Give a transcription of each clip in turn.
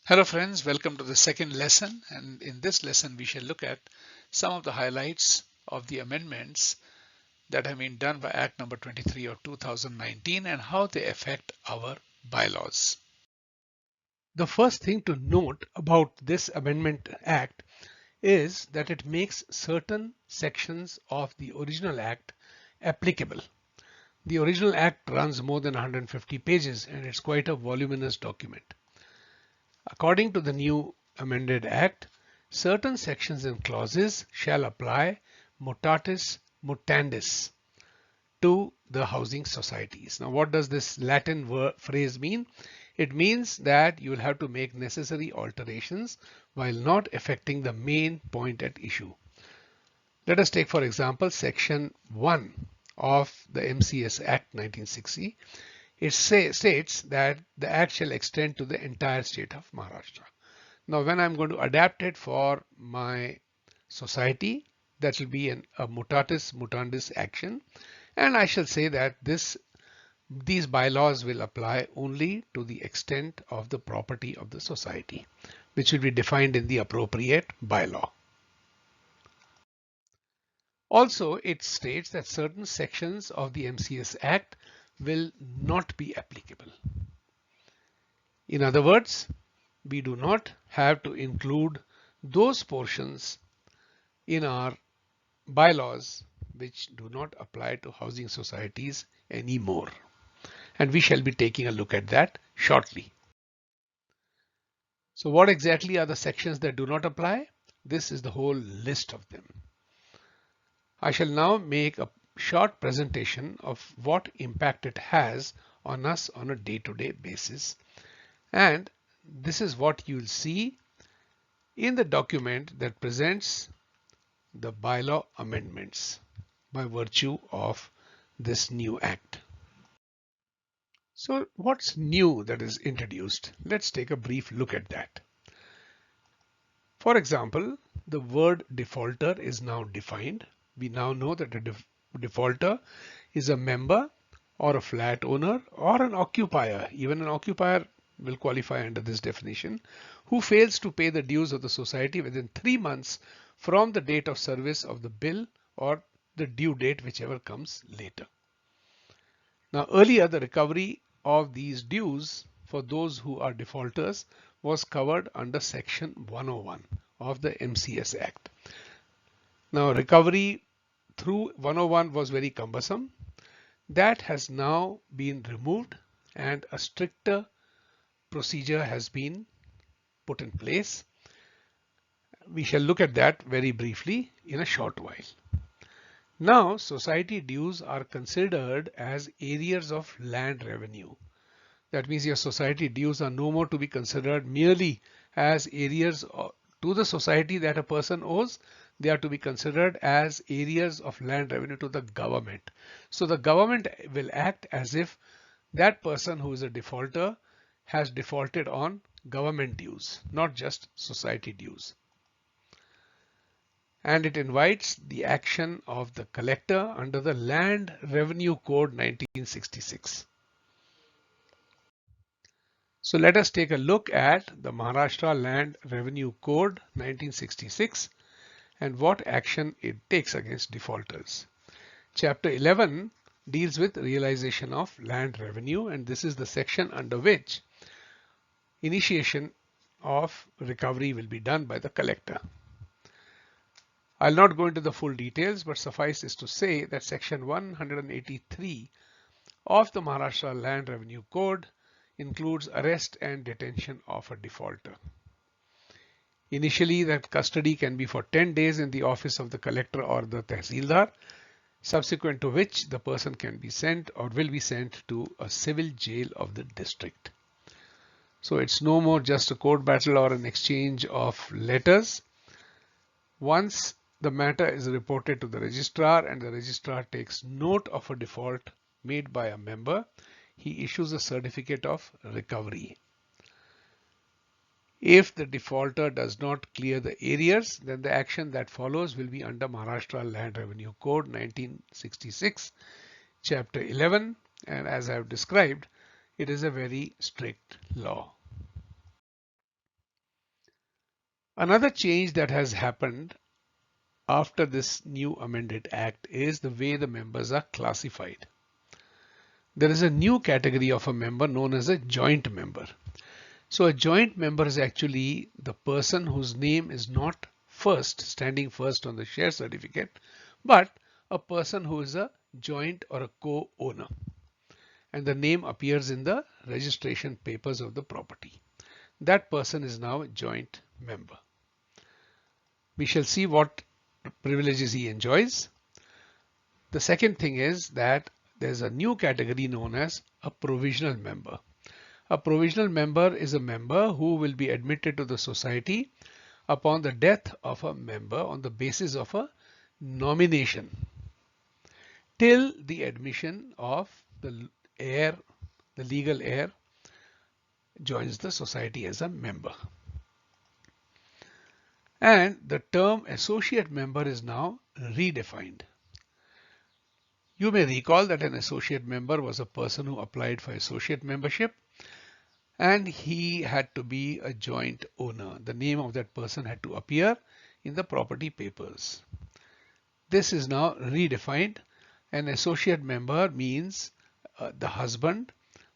Hello friends, welcome to the second lesson, and in this lesson we shall look at some of the highlights of the amendments that have been done by Act number 23 of 2019 and how they affect our bylaws. The first thing to note about this Amendment Act is that it makes certain sections of the original Act applicable. The original Act runs more than 150 pages and it's quite a voluminous document. According to the new amended Act, certain sections and clauses shall apply mutatis mutandis to the housing societies. Now, what does this Latin phrase mean? It means that you will have to make necessary alterations while not affecting the main point at issue. Let us take, for example, Section 1 of the MCS Act 1960. It states that the Act shall extend to the entire state of Maharashtra. Now, when I'm going to adapt it for my society, that will be a mutatis mutandis action. And I shall say that these bylaws will apply only to the extent of the property of the society, which will be defined in the appropriate bylaw. Also, it states that certain sections of the MCS Act will not be applicable. In other words, we do not have to include those portions in our bylaws which do not apply to housing societies anymore. And we shall be taking a look at that shortly. So what exactly are the sections that do not apply? This is the whole list of them. I shall now make a short presentation of what impact it has on us on a day-to-day basis. And this is what you'll see in the document that presents the bylaw amendments by virtue of this new act. So what's new that is introduced? Let's take a brief look at that. For example, the word defaulter is now defined. We now know that a defaulter is a member or a flat owner or an occupier. Even an occupier will qualify under this definition, who fails to pay the dues of the society within 3 months from the date of service of the bill or the due date, whichever comes later. Now, earlier, the recovery of these dues for those who are defaulters was covered under Section 101 of the MCS Act. Now, recovery through 101 was very cumbersome. That has now been removed and a stricter procedure has been put in place. We shall look at that very briefly in a short while. Now, society dues are considered as areas of land revenue. That means your society dues are no more to be considered merely as areas to the society that a person owes. They are to be considered as areas of land revenue to the government. So the government will act as if that person who is a defaulter has defaulted on government dues, not just society dues. And it invites the action of the collector under the Land Revenue Code 1966. So let us take a look at the Maharashtra Land Revenue Code 1966 and what action it takes against defaulters. Chapter 11 deals with realization of land revenue, and this is the section under which initiation of recovery will be done by the collector. I'll not go into the full details, but suffice is to say that section 183 of the Maharashtra Land Revenue Code includes arrest and detention of a defaulter. Initially, that custody can be for 10 days in the office of the collector or the tehsildar, subsequent to which the person can be sent or will be sent to a civil jail of the district. So it's no more just a court battle or an exchange of letters. Once the matter is reported to the registrar and the registrar takes note of a default made by a member, he issues a certificate of recovery. If the defaulter does not clear the arrears, then the action that follows will be under Maharashtra Land Revenue Code 1966, Chapter 11, and as I have described, it is a very strict law. Another change that has happened after this new amended act is the way the members are classified. There is a new category of a member known as a joint member. So a joint member is actually the person whose name is not standing first on the share certificate, but a person who is a joint or a co-owner, and the name appears in the registration papers of the property. That person is now a joint member. We shall see what privileges he enjoys. The second thing is that there's a new category known as a provisional member. A provisional member is a member who will be admitted to the society upon the death of a member on the basis of a nomination till the admission of the heir, the legal heir, joins the society as a member. And the term associate member is now redefined. You may recall that an associate member was a person who applied for associate membership, and he had to be a joint owner. The name of that person had to appear in the property papers. This is now redefined. An associate member means the husband,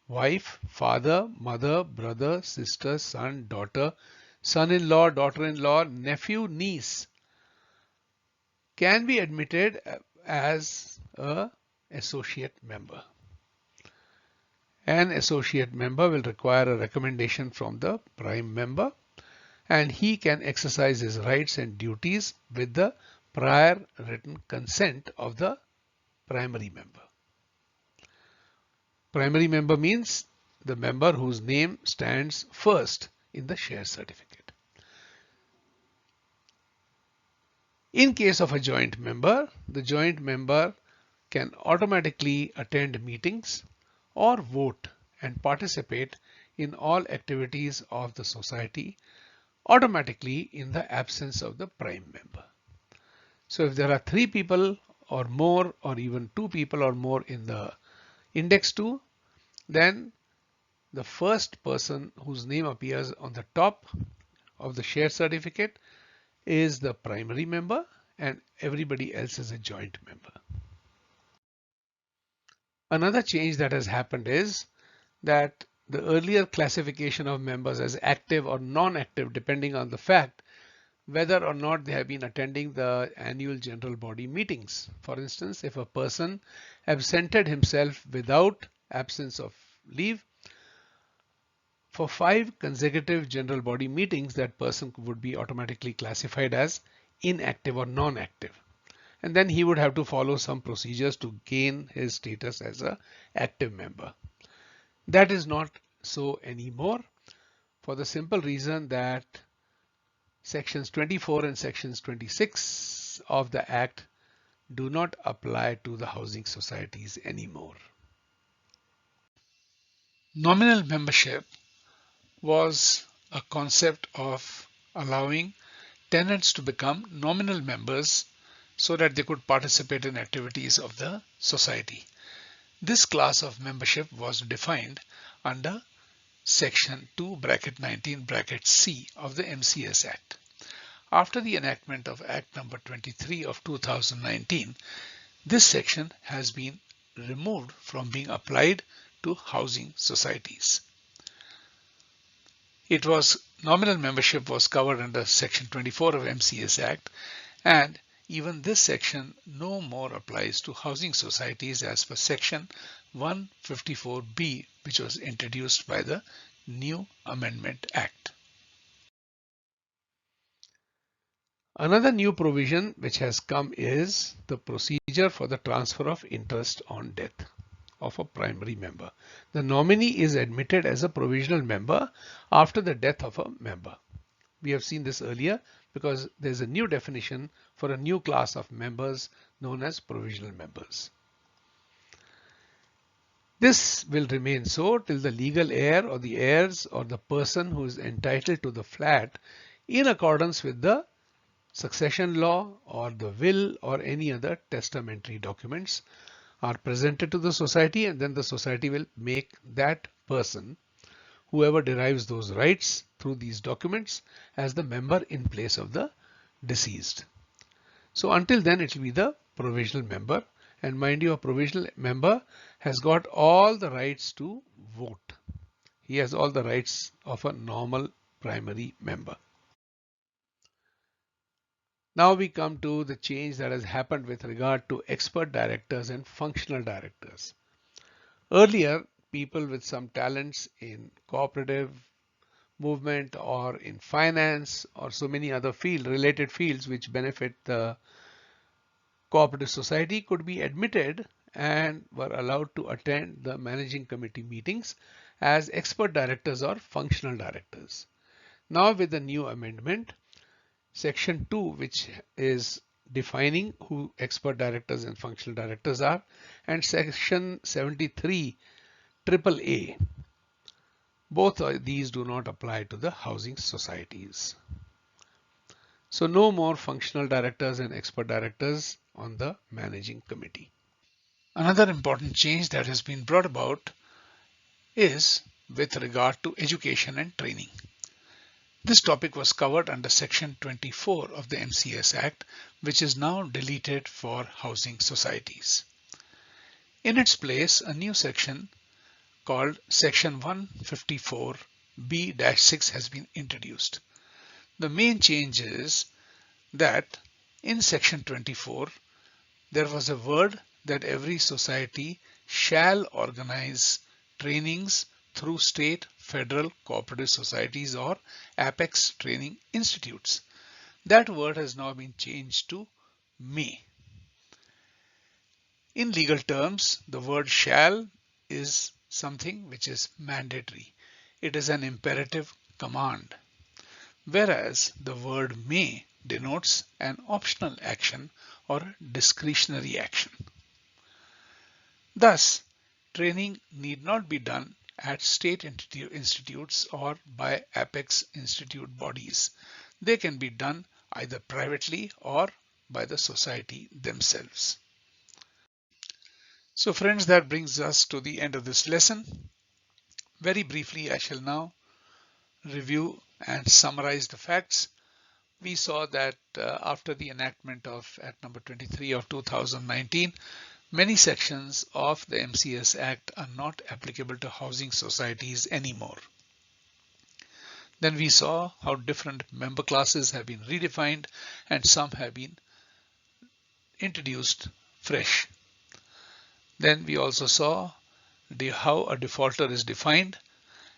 wife, father, mother, brother, sister, son, daughter, son-in-law, daughter-in-law, nephew, niece can be admitted as an associate member. An associate member will require a recommendation from the prime member, and he can exercise his rights and duties with the prior written consent of the primary member. Primary member means the member whose name stands first in the share certificate. In case of a joint member, the joint member can automatically attend meetings or vote and participate in all activities of the society automatically in the absence of the prime member. So if there are 3 people or more, or even 2 people or more in the index 2, then the first person whose name appears on the top of the share certificate is the primary member, and everybody else is a joint member. Another change that has happened is that the earlier classification of members as active or non-active, depending on the fact whether or not they have been attending the annual general body meetings. For instance, if a person absented himself without absence of leave for 5 consecutive general body meetings, that person would be automatically classified as inactive or non-active. And then he would have to follow some procedures to gain his status as an active member. That is not so anymore, for the simple reason that sections 24 and sections 26 of the Act do not apply to the housing societies anymore. Nominal membership was a concept of allowing tenants to become nominal members so that they could participate in activities of the society. This class of membership was defined under Section 2(19)(c) of the MCS Act. After the enactment of Act number 23 of 2019, this section has been removed from being applied to housing societies. Nominal membership was covered under Section 24 of MCS Act, and even this section no more applies to housing societies as per Section 154B, which was introduced by the new Amendment Act. Another new provision which has come is the procedure for the transfer of interest on death of a primary member. The nominee is admitted as a provisional member after the death of a member. We have seen this earlier because there's a new definition for a new class of members known as provisional members. This will remain so till the legal heir or the heirs or the person who is entitled to the flat in accordance with the succession law or the will or any other testamentary documents are presented to the society, and then the society will make that person, whoever derives those rights, through these documents as the member in place of the deceased. So until then it will be the provisional member, and mind you, a provisional member has got all the rights to vote. He has all the rights of a normal primary member. Now we come to the change that has happened with regard to expert directors and functional directors. Earlier, people with some talents in cooperative movement or in finance or so many other related fields which benefit the cooperative society could be admitted and were allowed to attend the managing committee meetings as expert directors or functional directors. Now with the new amendment, section 2, which is defining who expert directors and functional directors are, and section 73 AAA, both of these do not apply to the housing societies. So no more functional directors and expert directors on the managing committee. Another important change that has been brought about is with regard to education and training. This topic was covered under section 24 of the MCS Act, which is now deleted for housing societies. In its place, a new section called section 154B-6 has been introduced. The main change is that in section 24, there was a word that every society shall organize trainings through state, federal, cooperative societies or apex training institutes. That word has now been changed to may. In legal terms, the word shall is something which is mandatory. It is an imperative command, whereas the word may denotes an optional action or discretionary action. Thus, training need not be done at state institutes or by apex institute bodies. They can be done either privately or by the society themselves. So friends, that brings us to the end of this lesson. Very briefly, I shall now review and summarize the facts. We saw that after the enactment of Act number 23 of 2019, many sections of the MCS Act are not applicable to housing societies anymore. Then we saw how different member classes have been redefined and some have been introduced fresh. Then we also saw how a defaulter is defined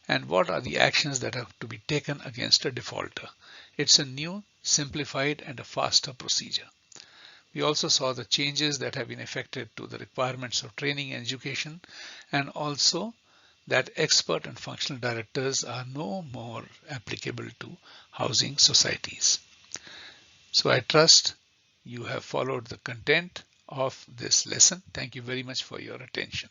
and what are the actions that have to be taken against a defaulter. It's a new, simplified and a faster procedure. We also saw the changes that have been effected to the requirements of training and education, and also that expert and functional directors are no more applicable to housing societies. So I trust you have followed the content of this lesson. Thank you very much for your attention.